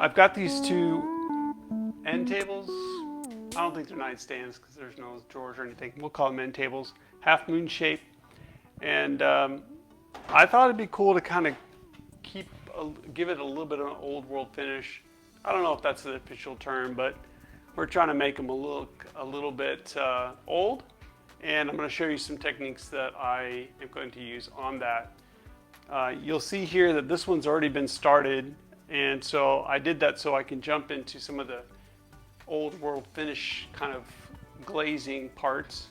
I've got these two end tables. I don't think they're nightstands because there's no drawers or anything. We'll call them end tables, half moon shape. And I thought it'd be cool to kind of give it a little bit of an old world finish. I don't know if that's the official term, but we're trying to make them a little bit old. And I'm going to show you some techniques that I am going to use on that. You'll see here that this one's already been started, and so I did that so I can jump into some of the old world finish kind of glazing parts.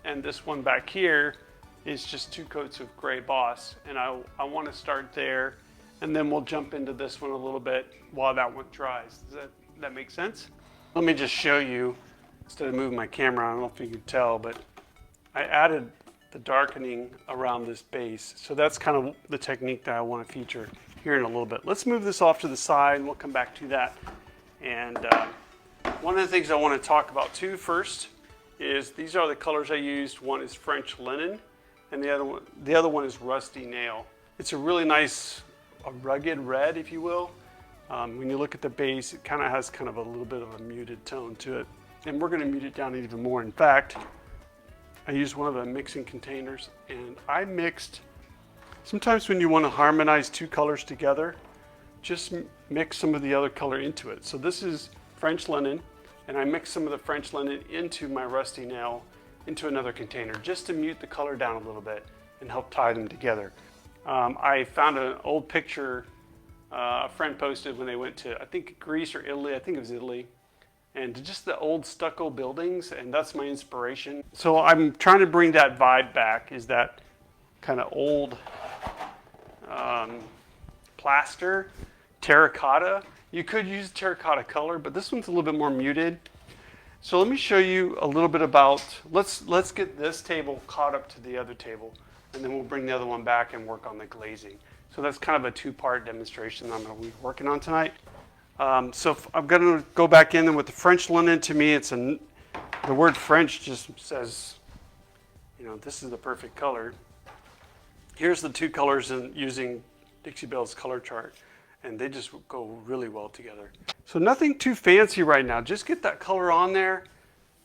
And this one back here is just 2 coats of gray boss, and I want to start there, and then we'll jump into this one a little bit while that one dries. Does that make sense? Let me just show you, instead of moving my camera, I don't know if you can tell, but I added the darkening around this base. So that's kind of the technique that I want to feature here in a little bit. Let's move this off to the side and we'll come back to that. And one of the things I want to talk about too first is these are the colors I used. One is French linen and the other one is rusty nail. It's a really nice, a rugged red, if you will. When you look at the base, it kind of has kind of a little bit of a muted tone to it. And we're going to mute it down even more. In fact, I used one of the mixing containers and I mixed, sometimes when you want to harmonize 2 colors together, just mix some of the other color into it. So this is French linen, and I mixed some of the French linen into my rusty nail into another container just to mute the color down a little bit and help tie them together. I found an old picture a friend posted when they went to, I think, Greece or Italy. I think it was Italy. And just the old stucco buildings, and that's my inspiration. So I'm trying to bring that vibe back, is that kind of old plaster, terracotta. You could use terracotta color, but this one's a little bit more muted. So let me show you a little bit about, let's get this table caught up to the other table, and then we'll bring the other one back and work on the glazing. So that's kind of a 2-part demonstration that I'm going to be working on tonight. So I'm going to go back in with the French linen. To me, the word French just says, you know, this is the perfect color. Here's the 2 colors using Dixie Belle's color chart, and they just go really well together. So nothing too fancy right now. Just get that color on there,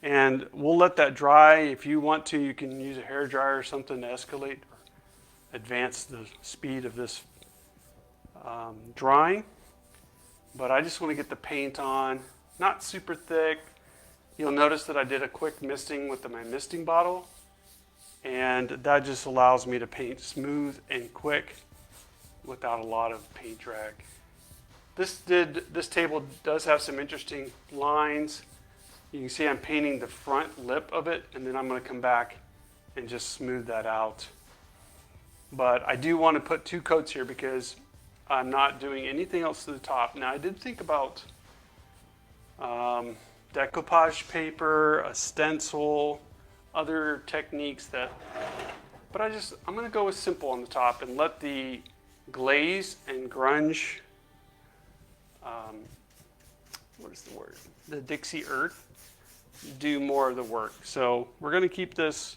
and we'll let that dry. If you want to, you can use a hair dryer or something to escalate or advance the speed of this drying. But I just want to get the paint on, not super thick. You'll notice that I did a quick misting with my misting bottle, and that just allows me to paint smooth and quick without a lot of paint drag. This table does have some interesting lines. You can see I'm painting the front lip of it, and then I'm going to come back and just smooth that out. But I do want to put 2 coats here because I'm not doing anything else to the top. Now I did think about decoupage paper, a stencil, other techniques but I'm going to go with simple on the top and let the Glaze and Grunge, what is the word? The Dixie Earth do more of the work. So we're going to keep this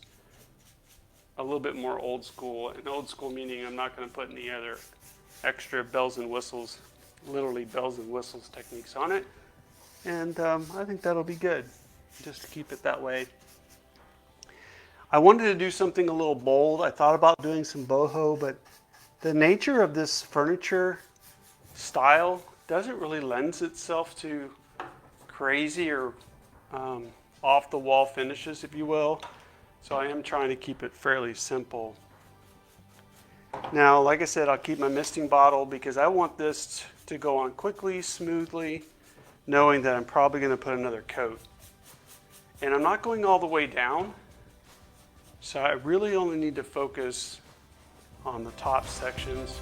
a little bit more old school, and old school meaning I'm not going to put any other extra bells and whistles, literally bells and whistles techniques on it. And I think that'll be good, just to keep it that way. I wanted to do something a little bold. I thought about doing some boho, but the nature of this furniture style doesn't really lend itself to crazy or off-the-wall finishes, if you will. So I am trying to keep it fairly simple. Now, like I said, I'll keep my misting bottle because I want this to go on quickly, smoothly, knowing that I'm probably going to put another coat. And I'm not going all the way down, so I really only need to focus on the top sections.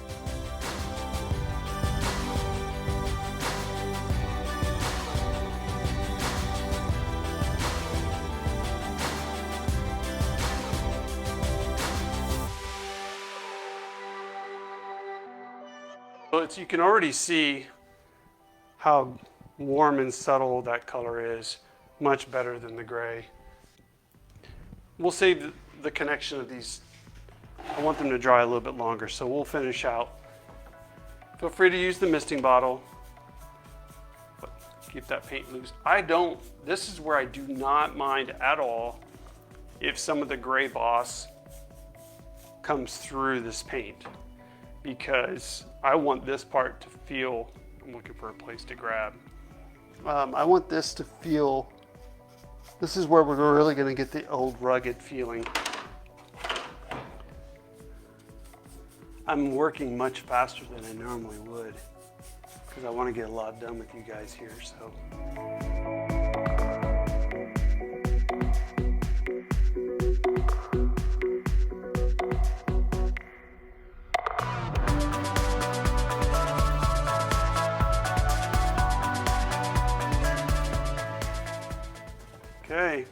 So you can already see how warm and subtle that color is, much better than the gray. We'll save the connection of these. I want them to dry a little bit longer, so we'll finish out. Feel free to use the misting bottle. keep that paint loose. This is where I do not mind at all if some of the gray boss comes through this paint, because I want this part to feel, I'm looking for a place to grab. I want this to feel, this is where we're really gonna get the old rugged feeling. I'm working much faster than I normally would because I want to get a lot done with you guys here, so. Okay.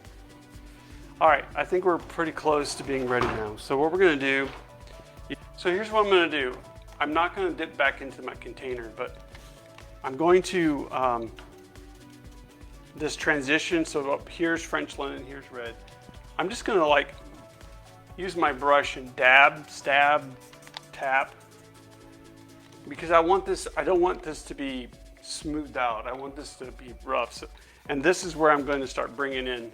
All right, I think we're pretty close to being ready now. So what we're gonna do, so here's what I'm gonna do. I'm not gonna dip back into my container, but I'm going to, this transition, so up here's French linen, here's red. I'm just gonna like use my brush and dab, stab, tap, because I don't want this to be smoothed out. I want this to be rough. So, and this is where I'm going to start bringing in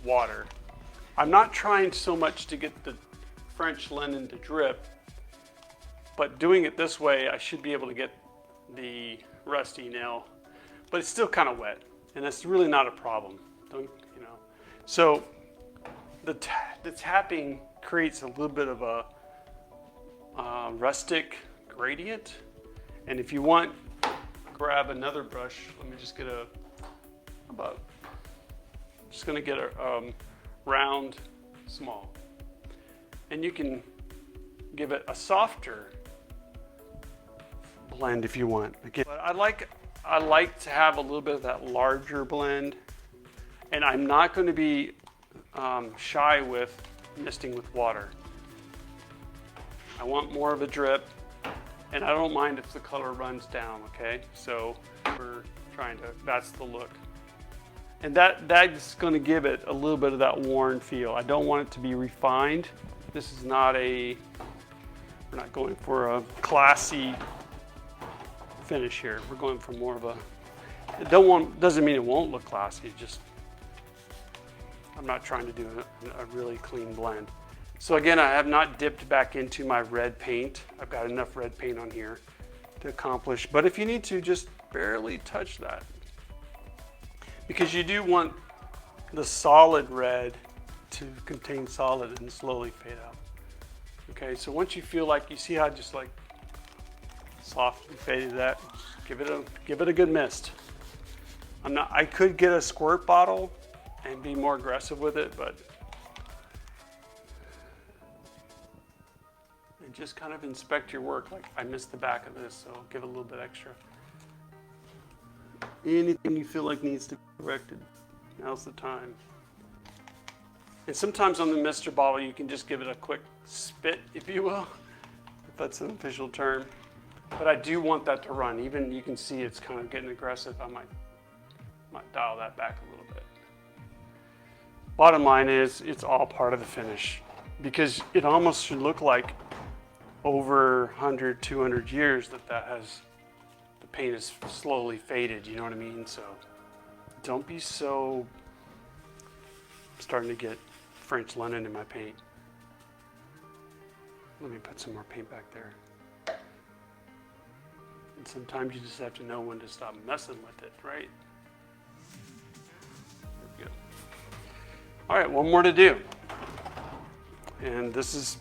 water. I'm not trying so much to get the French linen to drip, but doing it this way, I should be able to get the rusty nail, but it's still kind of wet, and that's really not a problem. So the tapping creates a little bit of a rustic gradient, and if you want, grab another brush. Let me just get just gonna get a round, small, and you can give it a softer blend if you want. Again, but I like to have a little bit of that larger blend, and I'm not going to be shy with misting with water. I want more of a drip, and I don't mind if the color runs down, okay? So we're trying to, that's the look. And that's going to give it a little bit of that worn feel. I don't want it to be refined. This is not we're not going for a classy finish here. We're going for more of a, doesn't mean it won't look classy, just, I'm not trying to do a really clean blend. So again, I have not dipped back into my red paint. I've got enough red paint on here to accomplish, but if you need to, just barely touch that. Because you do want the solid red to contain solid and slowly fade out. Okay, so once you feel like, you see how I just like softly faded that, give it a good mist. I could get a squirt bottle and be more aggressive with it, but and just kind of inspect your work. Like, I missed the back of this, so I'll give it a little bit extra. Anything you feel like needs to be corrected, now's the time. And sometimes on the mister bottle, you can just give it a quick spit, if you will, if that's an official term. But I do want that to run. Even you can see it's kind of getting aggressive. I might dial that back a little bit. Bottom line is, it's all part of the finish, because it almost should look like over 100, 200 years the paint is slowly faded, you know what I mean? So don't be so, I'm starting to get French linen in my paint. Let me put some more paint back there. And sometimes you just have to know when to stop messing with it, right? There we go. All right, one more to do. And this is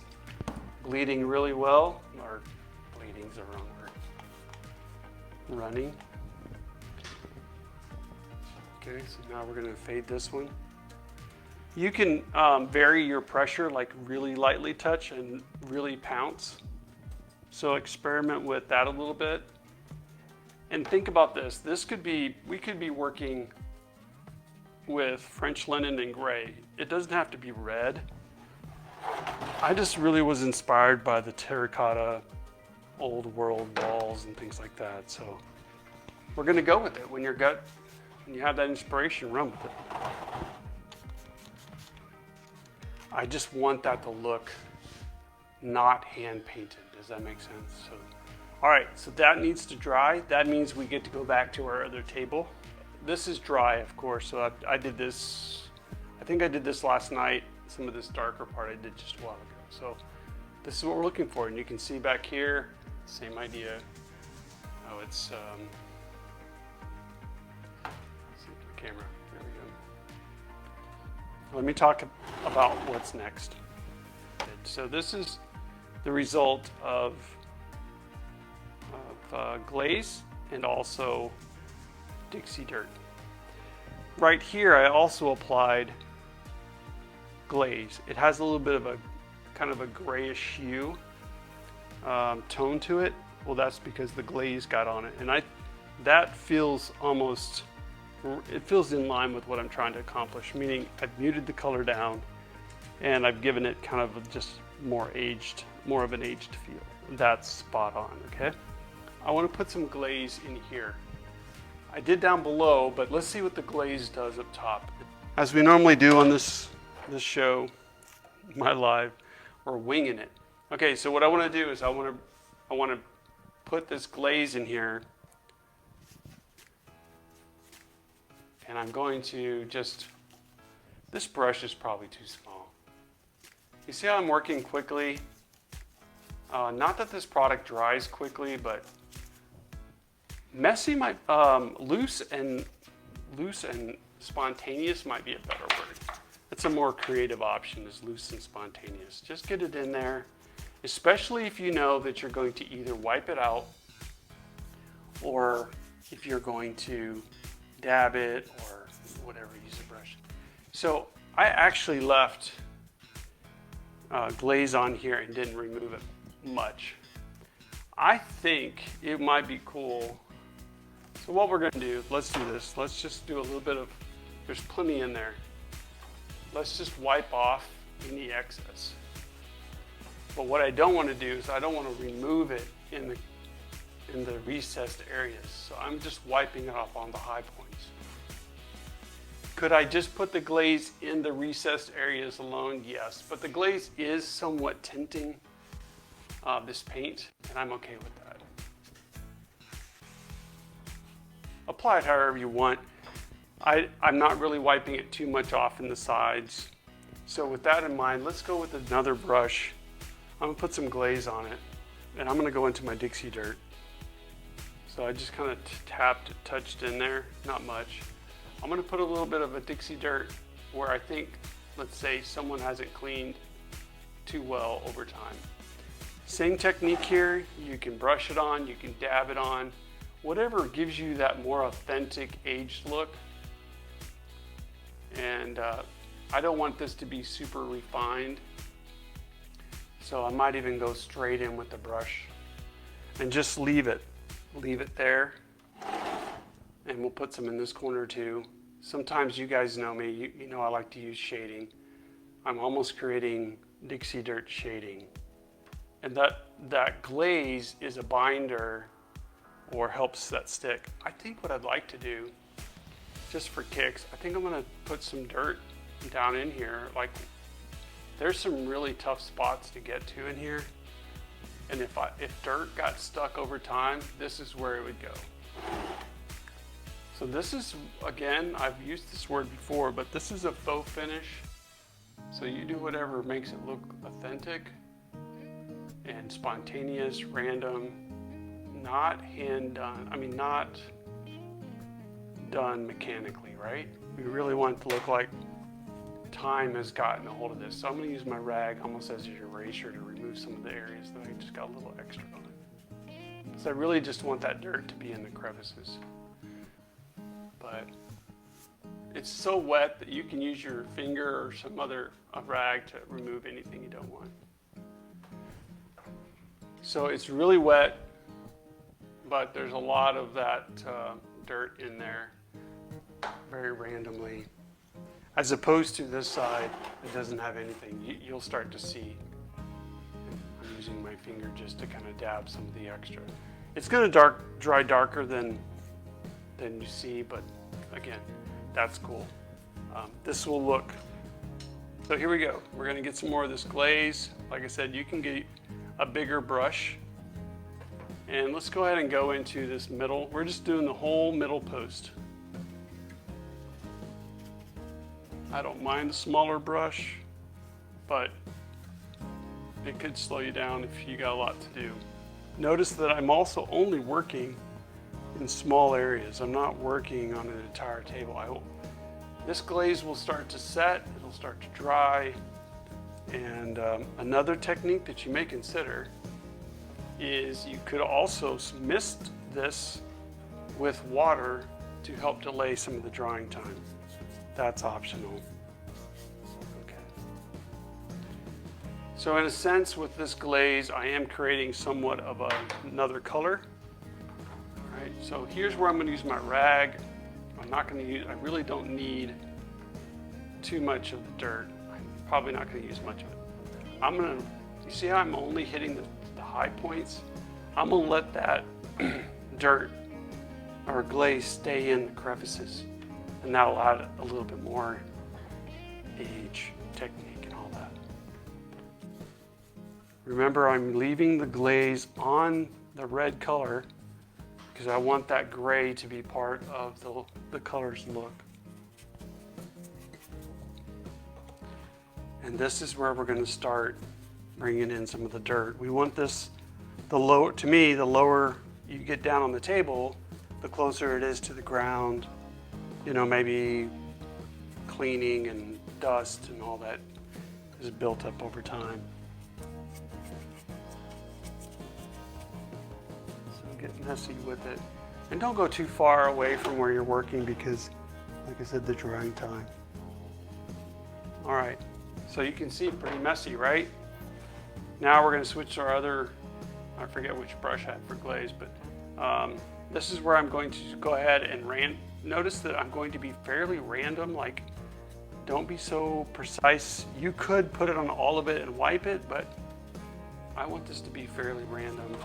bleeding really well, or bleeding's the wrong word. Running. Okay, so now we're gonna fade this one. You can vary your pressure, like really lightly touch and really pounce. So experiment with that a little bit. And think about this. We could be working with French linen and gray. It doesn't have to be red. I just really was inspired by the terracotta old world walls and things like that. So we're gonna go with it. When you have that inspiration, run with it. I just want that to look not hand painted. Does that make sense? So All right, so that needs to dry. That means we get to go back to our other table. This is dry, of course, so I did this, I think I did this last night. Some of this darker part I did just a while ago. So this is what we're looking for, and you can see back here, same idea. Oh, it's, see the camera, there we go. Let me talk about what's next. So this is the result of Glaze and also Dixie Dirt. Right here I also applied Glaze. It has a little bit of a kind of a grayish hue tone to it. Well, that's because the glaze got on it, and that feels almost, it feels in line with what I'm trying to accomplish, meaning I've muted the color down and I've given it kind of just more of an aged feel. That's spot on, okay? I want to put some glaze in here. I did down below, but let's see what the glaze does up top. As we normally do on this show, my live, we're winging it. Okay, so what I want to do is I want to put this glaze in here, and I'm going to just, this brush is probably too small. You see how I'm working quickly? Not that this product dries quickly, but messy might, loose and spontaneous might be a better word. It's a more creative option, is loose and spontaneous. Just get it in there, especially if you know that you're going to either wipe it out or if you're going to dab it or whatever, use a brush. So I actually left glaze on here and didn't remove it much. I think it might be cool. So what we're going to do, let's do this. Let's just do a little bit of, there's plenty in there. Let's just wipe off any excess. But what I don't want to do is I don't want to remove it in the recessed areas. So I'm just wiping it off on the high points. Could I just put the glaze in the recessed areas alone? Yes, but the glaze is somewhat tinting this paint, and I'm okay with that. Apply it however you want. I'm not really wiping it too much off in the sides. So with that in mind, let's go with another brush. I'm gonna put some glaze on it, and I'm gonna go into my Dixie Dirt. So I just kind of touched in there, not much. I'm gonna put a little bit of a Dixie Dirt where I think, let's say, someone hasn't cleaned too well over time. Same technique here. You can brush it on, you can dab it on, whatever gives you that more authentic aged look. And I don't want this to be super refined, so I might even go straight in with the brush and just leave it there. And we'll put some in this corner too. Sometimes you guys know me, you know I like to use shading. I'm almost creating Dixie Dirt shading. And that glaze is a binder or helps that stick. I think what I'd like to do, just for kicks, I think I'm gonna put some dirt down in here. Like, there's some really tough spots to get to in here. And if dirt got stuck over time, this is where it would go. So this is, again, I've used this word before, but this is a faux finish. So you do whatever makes it look authentic and spontaneous, random, not hand done. I mean, not done mechanically, right? We really want it to look like time has gotten a hold of this. So I'm gonna use my rag almost as an eraser to remove some of the areas that I just got a little extra on. So I really just want that dirt to be in the crevices. But it's so wet that you can use your finger or some other rag to remove anything you don't want. So it's really wet, but there's a lot of that dirt in there very randomly. As opposed to this side, it doesn't have anything. You'll start to see. I'm using my finger just to kind of dab some of the extra. It's going to dry darker than you see, but again, that's cool. This will look, so here we go. We're going to get some more of this glaze. Like I said, you can get a bigger brush And let's go ahead and go into this middle. We're just doing the whole middle post. I don't mind the smaller brush, but it could slow you down if you got a lot to do. Notice that I'm also only working in small areas. I'm not working on an entire table. This glaze will start to set, it'll start to dry, and another technique that you may consider is you could also mist this with water to help delay some of the drying time. That's optional. Okay. So in a sense, with this glaze, I am creating somewhat of another color. All right, so here's where I'm going to use my rag. I really don't need too much of the dirt. I'm probably not going to use much of it. You see how I'm only hitting the high points? I'm going to let that dirt or glaze stay in the crevices, and that'll add a little bit more age, technique, and all that. Remember, I'm leaving the glaze on the red color because I want that gray to be part of the color's look. And this is where we're going to start bringing in some of the dirt. We want this, to me, the lower you get down on the table, the closer it is to the ground. You know, maybe cleaning and dust and all that is built up over time. So get messy with it. And don't go too far away from where you're working because, like I said, the drying time. All right, so you can see pretty messy, right? Now we're going to switch to our other, I forget which brush I had for glaze, but this is where I'm going to go ahead and notice that I'm going to be fairly random, like don't be so precise. You could put it on all of it and wipe it, but I want this to be fairly random.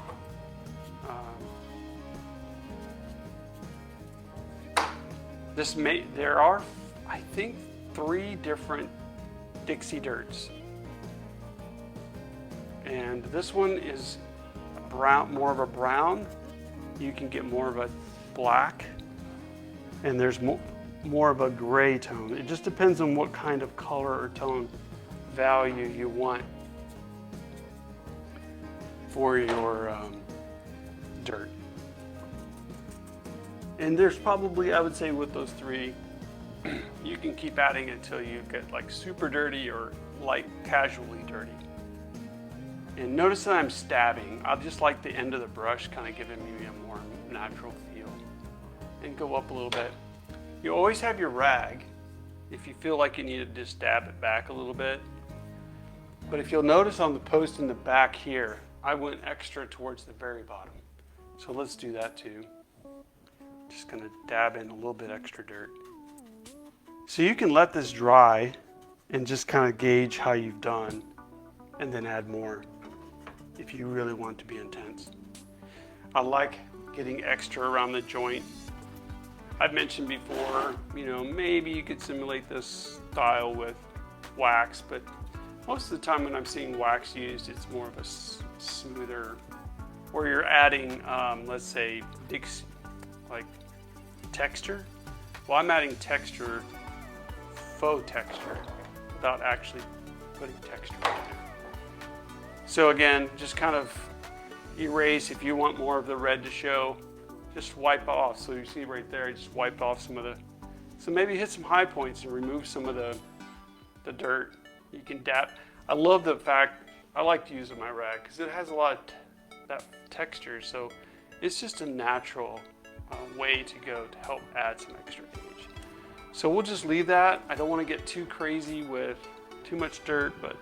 There are, I think, 3 different Dixie Dirts. And this one is brown, more of a brown. You can get more of a black, and there's more of a gray tone. It just depends on what kind of color or tone value you want for your dirt. And there's probably, I would say with those 3, you can keep adding it until you get like super dirty or light casually dirty. And notice that I'm stabbing. I just like the end of the brush kind of giving me a more natural feel. And go up a little bit. You always have your rag if you feel like you need to just dab it back a little bit. But if you'll notice on the post in the back here, I went extra towards the very bottom. So let's do that too. Just gonna dab in a little bit extra dirt. So you can let this dry and just kind of gauge how you've done and then add more if you really want to be intense. I like getting extra around the joint. I've mentioned before, you know, maybe you could simulate this style with wax, but most of the time when I'm seeing wax used, it's more of a smoother, where you're adding, let's say, like texture. Well, I'm adding texture, faux texture, without actually putting texture in there. So again, just kind of erase. If you want more of the red to show, just wipe off. So you see right there, I just wiped off some of the, so maybe hit some high points and remove some of the dirt. You can dab. I love the fact, I like to use my rag because it has a lot of that texture. So it's just a natural way to go to help add some extra age. So we'll just leave that. I don't want to get too crazy with too much dirt, but,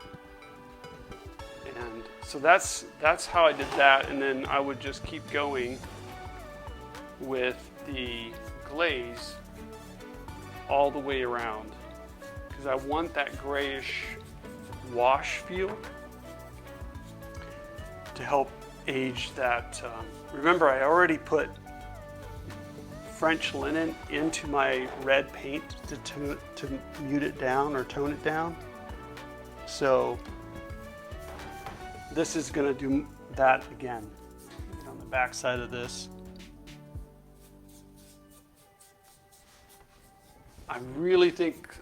and so that's how I did that. And then I would just keep going with the glaze all the way around because I want that grayish wash feel to help age that. Remember, I already put French linen into my red paint to mute it down or tone it down. So this is going to do that again on the back side of this. I really think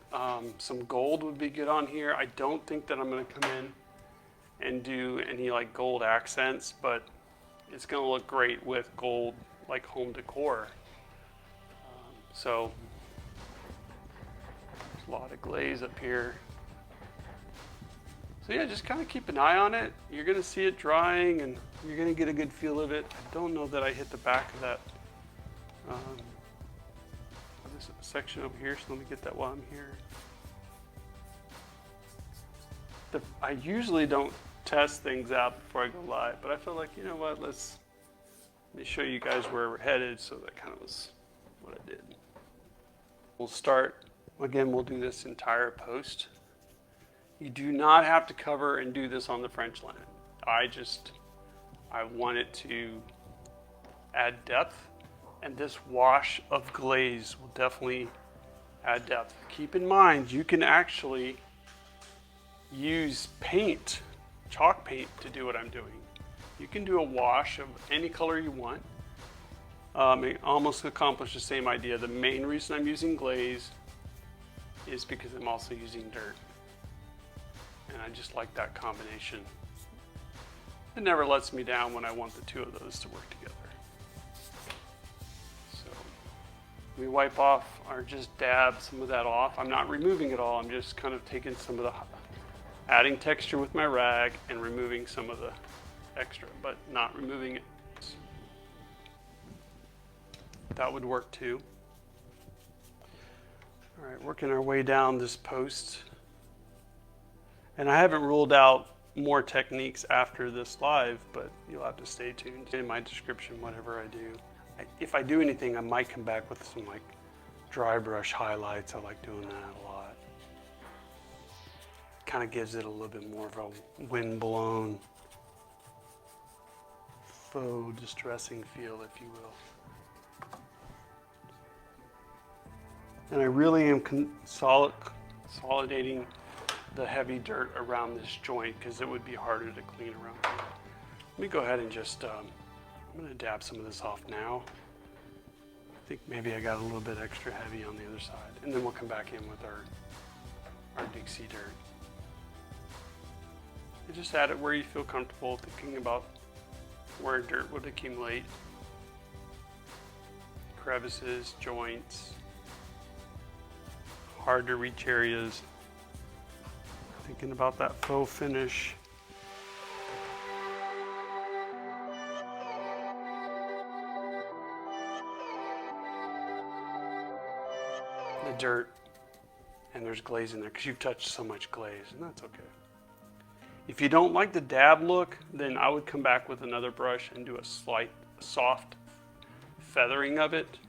some gold would be good on here. I don't think that I'm going to come in and do any like gold accents, but it's going to look great with gold like home decor. So there's a lot of glaze up here. So yeah, just kind of keep an eye on it. You're going to see it drying and you're going to get a good feel of it. I don't know that I hit the back of that this section over here, so let me get that while I'm here. I usually don't test things out before I go live, but I feel like, you know what, let me show you guys where we're headed, so that kind of was what I did. We'll start, again, we'll do this entire post. You do not have to cover and do this on the French linen. I want it to add depth, and this wash of glaze will definitely add depth. Keep in mind, you can actually use paint, chalk paint, to do what I'm doing. You can do a wash of any color you want. It almost accomplish the same idea. The main reason I'm using glaze is because I'm also using dirt. And I just like that combination. It never lets me down when I want the two of those to work together. So we wipe off, or just dab some of that off. I'm not removing it all. I'm just kind of taking some of the, adding texture with my rag and removing some of the extra, but not removing it. That would work too. All right, working our way down this post. And I haven't ruled out more techniques after this live, but you'll have to stay tuned. In my description, whatever I do. If I do anything, I might come back with some like dry brush highlights. I like doing that a lot. Kind of gives it a little bit more of a wind-blown, faux distressing feel, if you will. And I really am consolidating the heavy dirt around this joint because it would be harder to clean around here. Let me go ahead and just, I'm going to dab some of this off now. I think maybe I got a little bit extra heavy on the other side. And then we'll come back in with our Dixie Dirt. You just add it where you feel comfortable, thinking about where dirt would accumulate. Crevices, joints, hard to reach areas. Thinking about that faux finish. The dirt, and there's glaze in there because you've touched so much glaze, and that's okay. If you don't like the dab look, then I would come back with another brush and do a slight soft feathering of it.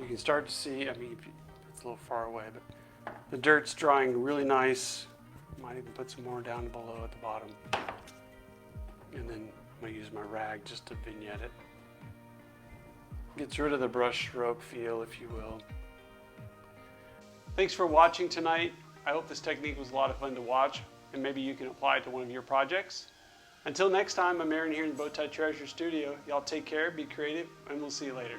You can start to see, I mean, it's a little far away, but the dirt's drying really nice. Might even put some more down below at the bottom. And then I'm going to use my rag just to vignette it. Gets rid of the brush stroke feel, if you will. Thanks for watching tonight. I hope this technique was a lot of fun to watch, and maybe you can apply it to one of your projects. Until next time, I'm Aaron here in the Bowtie Treasure Studio. Y'all take care, be creative, and we'll see you later.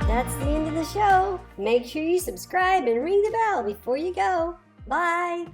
That's the end of the show. Make sure you subscribe and ring the bell before you go. Bye.